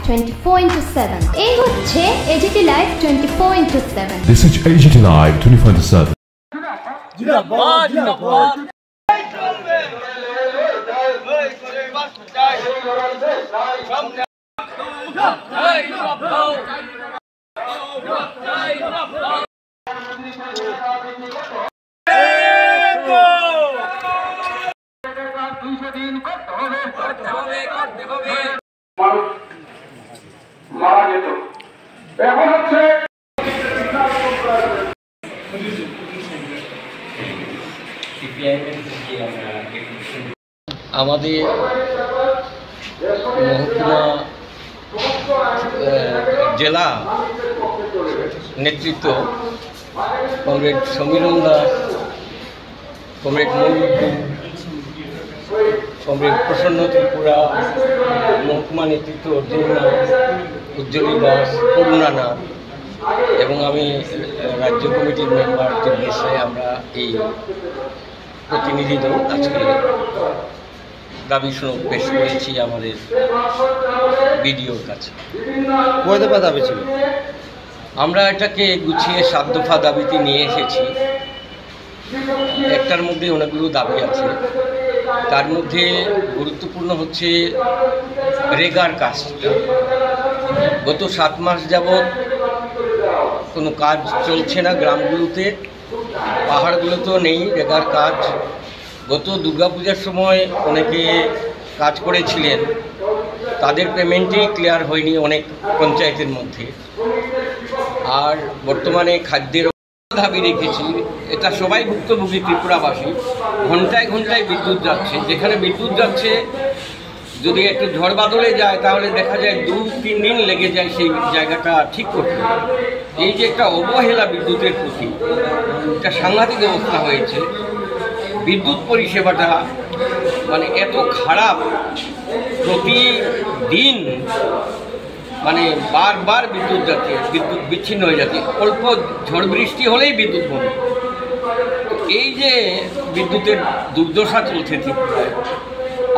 24/7 এই হচ্ছে AGT Live 24/7 This is AGT Live 24/7 জিন্দাবাদ জিন্দাবাদ মারা যেত এখন হচ্ছে আমাদের মহকুমা জেলা নেতৃত্ব কমরেড সমীরণ দাস, কমরেড মৌলুদ্দিন, কমরেড প্রসন্ন ত্রিপুরা, মহকুমা নেতৃত্ব উজ্জ্বলী দাস, করুণা নাথ এবং আমি রাজ্য কমিটির মেম্বার নির্দেশে আমরা এই প্রতিনিধি দল আজকে দাবি সনদ পেশ করেছি আমাদের বিডিওর কাছে। কয় দফা দাবি ছিল? আমরা এটাকে গুছিয়ে 7 দফা দাবিতে নিয়ে এসেছি। একটার মধ্যে অনেকগুলো দাবি আছে, তার মধ্যে গুরুত্বপূর্ণ হচ্ছে রেগার কাজটা। গত 7 মাস যাবৎ কোনো কাজ চলছে না গ্রামগুলোতে, পাহাড়গুলোতেও নেই রেগার কাজ। গত দুর্গাপূজার সময় অনেকে কাজ করেছিলেন, তাদের পেমেন্টই ক্লিয়ার হয়নি অনেক পঞ্চায়েতের মধ্যে। আর বর্তমানে খাদ্যের দাবি রেখেছি, এটা সবাই ভুক্তভোগী ত্রিপুরাবাসী। ঘন্টায় ঘন্টায় বিদ্যুৎ যাচ্ছে, যেখানে বিদ্যুৎ যাচ্ছে যদি একটু ঝড় বাদলে যায় তাহলে দেখা যায় 2-3 দিন লেগে যায় সেই জায়গাটা ঠিক করতে। এই যে একটা অবহেলা বিদ্যুতের প্রতি, একটা সাংঘাতিক অবস্থা হয়েছে। বিদ্যুৎ পরিষেবাটা মানে এত খারাপ, প্রতিদিন মানে বারবার বিদ্যুৎ যাচ্ছে, বিদ্যুৎ বিচ্ছিন্ন হয়ে যাচ্ছে, অল্প ঝড় বৃষ্টি হলেই বিদ্যুৎ বন্ধ। তো এই যে বিদ্যুতের দুর্দশা চলছে ত্রিপুরায়,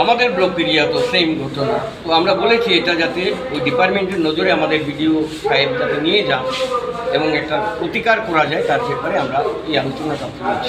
আমাদের ব্লক এরিয়া তো সেম ঘটনা। তো আমরা বলেছি এটা যাতে ওই ডিপার্টমেন্টের নজরে আমাদের বিডিও সাহেব যাতে নিয়ে যান এবং একটা প্রতিকার করা যায়, তার ব্যাপারে আমরা এই আলোচনাটা করেছি।